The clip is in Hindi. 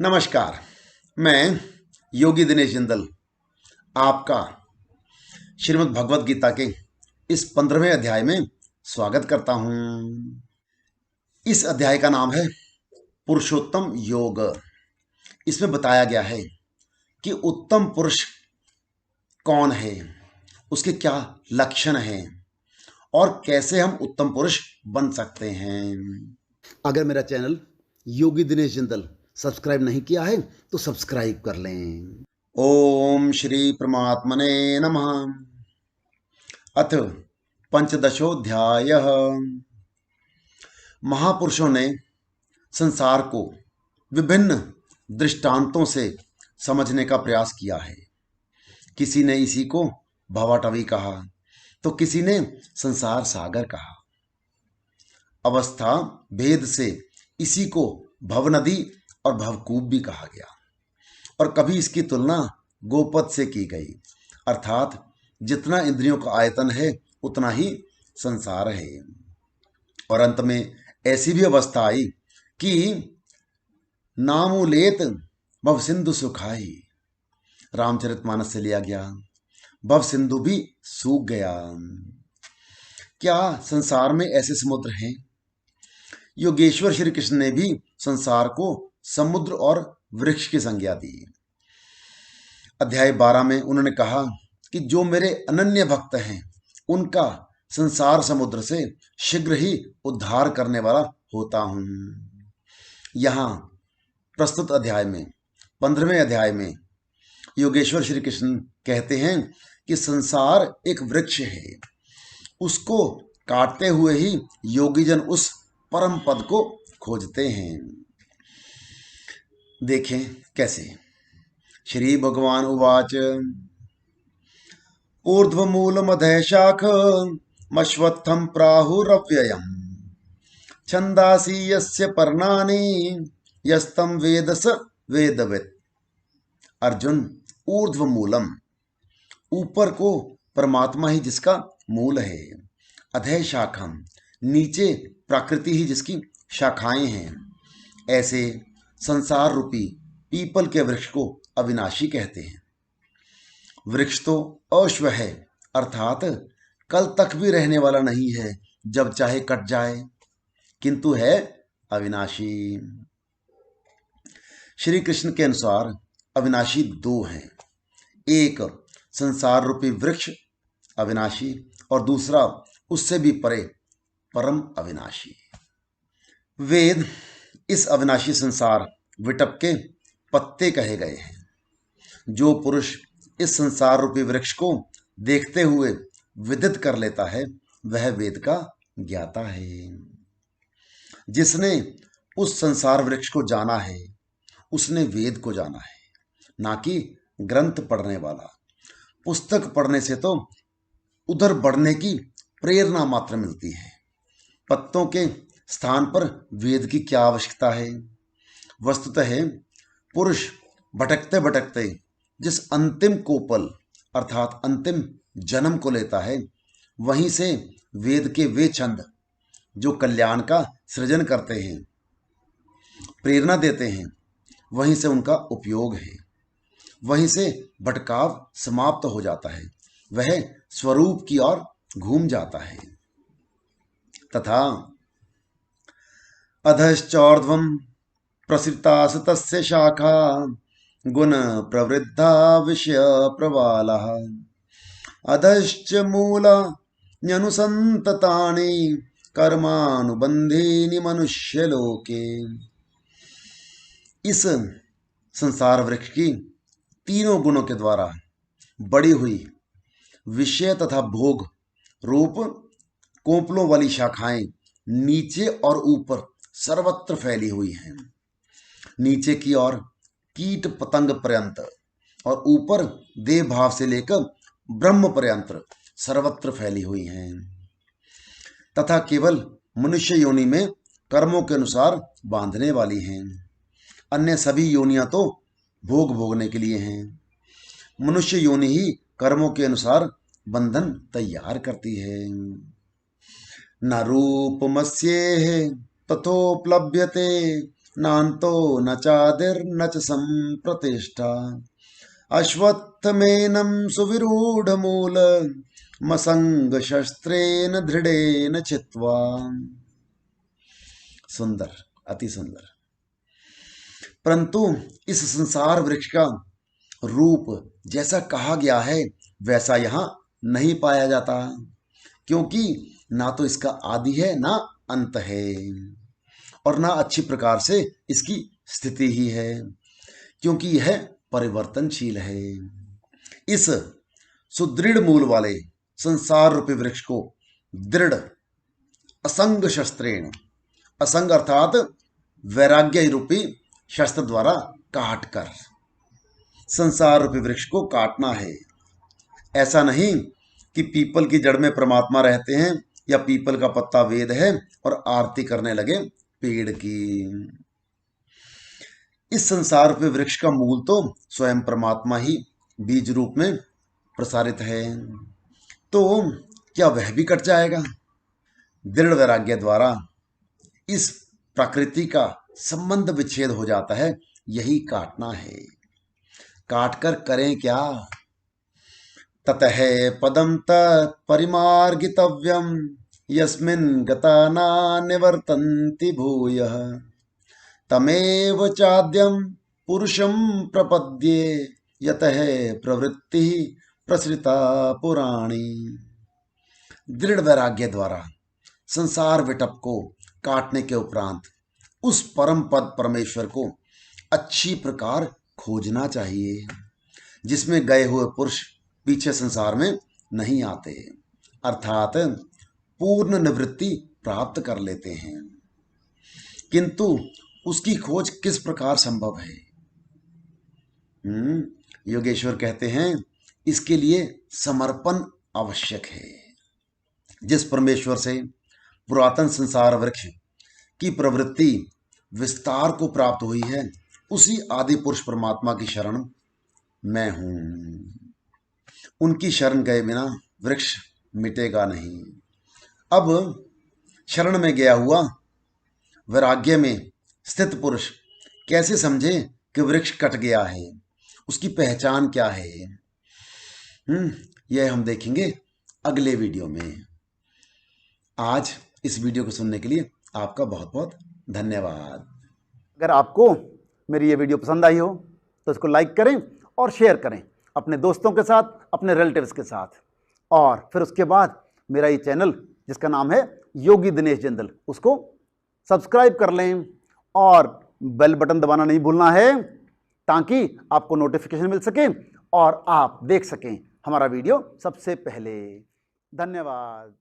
नमस्कार। मैं योगी दिनेश जिंदल आपका श्रीमद् भगवत गीता के इस 15वें अध्याय में स्वागत करता हूं। इस अध्याय का नाम है पुरुषोत्तम योग। इसमें बताया गया है कि उत्तम पुरुष कौन है, उसके क्या लक्षण हैं और कैसे हम उत्तम पुरुष बन सकते हैं। अगर मेरा चैनल योगी दिनेश जिंदल सब्सक्राइब नहीं किया है तो सब्सक्राइब कर लें। ओम श्री परमात्मने नमः। अथ पंचदशोऽध्यायः। महापुरुषों ने संसार को विभिन्न दृष्टांतों से समझने का प्रयास किया है। किसी ने इसी को भवाटवी कहा तो किसी ने संसार सागर कहा। अवस्था भेद से इसी को भवनदी और भवकूप भी कहा गया और कभी इसकी तुलना गोपद से की गई, अर्थात जितना इंद्रियों का आयतन है उतना ही संसार है। और अंत में ऐसी भी अवस्था आई कि नामुलेत भव सिंधु सुखाई, रामचरितमानस से लिया गया। भव सिंधु भी सूख गया। क्या संसार में ऐसे समुद्र हैं? योगेश्वर श्री कृष्ण ने भी संसार को समुद्र और वृक्ष की संज्ञा दी। अध्याय 12 में उन्होंने कहा कि जो मेरे अनन्य भक्त हैं उनका संसार समुद्र से शीघ्र ही उद्धार करने वाला होता हूं। यहां प्रस्तुत अध्याय में 15वें अध्याय में योगेश्वर श्री कृष्ण कहते हैं कि संसार एक वृक्ष है, उसको काटते हुए ही योगीजन उस परम पद को खोजते हैं। देखें कैसे। श्री भगवान उवाच ऊर्ध्वमूलमधः शाखमश्वत्थं प्राहुरव्ययम् छन्दांसि यस्य पर्णानि यस्तं वेद स वेदवित्। अर्जुन, ऊर्ध्व मूलम, ऊपर को परमात्मा ही जिसका मूल है। अधः शाखम, नीचे प्रकृति ही जिसकी शाखाएं हैं। ऐसे संसार रूपी पीपल के वृक्ष को अविनाशी कहते हैं। वृक्ष तो अश्व है, अर्थात कल तक भी रहने वाला नहीं है, जब चाहे कट जाए, किंतु है अविनाशी। श्री कृष्ण के अनुसार अविनाशी दो हैं। एक संसार रूपी वृक्ष अविनाशी और दूसरा उससे भी परे परम अविनाशी। वेद इस अविनाशी संसार विटप के पत्ते कहे गए हैं। जो पुरुष इस संसार रूपी वृक्ष को देखते हुए विदित कर लेता है वह वेद का ज्ञाता है। जिसने उस संसार वृक्ष को जाना है उसने वेद को जाना है, ना कि ग्रंथ पढ़ने वाला। पुस्तक पढ़ने से तो उधर बढ़ने की प्रेरणा मात्र मिलती है। पत्तों के स्थान पर वेद की क्या आवश्यकता है। वस्तुतः पुरुष भटकते भटकते जिस अंतिम कोपल अर्थात अंतिम जन्म को लेता है, वहीं से वेद के वे छंद जो कल्याण का सृजन करते हैं, प्रेरणा देते हैं, वहीं से उनका उपयोग है। वहीं से भटकाव समाप्त हो जाता है, वह स्वरूप की ओर घूम जाता है। तथा अधश्चोर्ध्वं प्रसृतास तस्य शाखा गुण प्रवृद्धा विषय प्रवालः अधश्च मूलान्यनुसन्ततानि कर्मानुबन्धीनि मनुष्यलोके। इस संसार वृक्ष की तीनों गुणों के द्वारा बड़ी हुई विषय तथा भोग रूप कोंपलों वाली शाखाएं नीचे और ऊपर सर्वत्र फैली हुई हैं। नीचे की ओर कीट पतंग पर्यंत और ऊपर देह भाव से लेकर ब्रह्म पर्यंत सर्वत्र फैली हुई हैं। तथा केवल मनुष्य योनि में कर्मों के अनुसार बांधने वाली हैं। अन्य सभी योनियां तो भोग भोगने के लिए हैं। मनुष्य योनि ही कर्मों के अनुसार बंधन तैयार करती है। न रूपमस्येह तथोपलभ्यते नान्तो न चादिर्न च संप्रतिष्ठा अश्वत्थमेनं सुविरूढमूल मसंग शस्त्रेण दृढ़ेन चित्वा। सुंदर, अति सुंदर। परंतु इस संसार वृक्ष का रूप जैसा कहा गया है वैसा यहां नहीं पाया जाता, क्योंकि ना तो इसका आदि है ना अंत है, और ना अच्छी प्रकार से इसकी स्थिति ही है, क्योंकि यह परिवर्तनशील है। इस सुदृढ़ मूल वाले संसार रूपी वृक्ष को दृढ़ असंग शस्त्रेण, असंग अर्थात वैराग्य रूपी शस्त्र द्वारा काटकर, संसार रूपी वृक्ष को काटना है। ऐसा नहीं कि पीपल की जड़ में परमात्मा रहते हैं या पीपल का पत्ता वेद है और आरती करने लगे पेड़ की। इस संसार रूपी वृक्ष का मूल तो स्वयं परमात्मा ही बीज रूप में प्रसारित है, तो क्या वह भी कट जाएगा? दृढ़ वैराग्य द्वारा इस प्रकृति का संबंध विच्छेद हो जाता है, यही काटना है। काटकर करें क्या? ततः पदम तत्परिमार्गितव्यम यस्मिन् गता न निवर्तन्ति भूयः तमेव चाद्यं पुरुषं प्रपद्ये यतः प्रवृत्ति प्रसृता पुराणी। दृढ़ वैराग्य द्वारा संसार विटप को काटने के उपरांत उस परम पद परमेश्वर को अच्छी प्रकार खोजना चाहिए, जिसमें गए हुए पुरुष पीछे संसार में नहीं आते, अर्थात पूर्ण निवृत्ति प्राप्त कर लेते हैं। किंतु उसकी खोज किस प्रकार संभव है? योगेश्वर कहते हैं इसके लिए समर्पण आवश्यक है। जिस परमेश्वर से पुरातन संसार वृक्ष की प्रवृत्ति विस्तार को प्राप्त हुई है, उसी आदि पुरुष परमात्मा की शरण मैं हूं। उनकी शरण गए बिना वृक्ष मिटेगा नहीं। अब शरण में गया हुआ वैराग्य में स्थित पुरुष कैसे समझे कि वृक्ष कट गया है, उसकी पहचान क्या है? यह हम देखेंगे अगले वीडियो में। आज इस वीडियो को सुनने के लिए आपका बहुत बहुत धन्यवाद। अगर आपको मेरी ये वीडियो पसंद आई हो तो इसको लाइक करें और शेयर करें अपने दोस्तों के साथ, अपने रिलेटिव्स के साथ, और फिर उसके बाद मेरा ये चैनल जिसका नाम है योगी दिनेश जिंदल, उसको सब्सक्राइब कर लें और बेल बटन दबाना नहीं भूलना है, ताकि आपको नोटिफिकेशन मिल सके और आप देख सकें हमारा वीडियो सबसे पहले। धन्यवाद।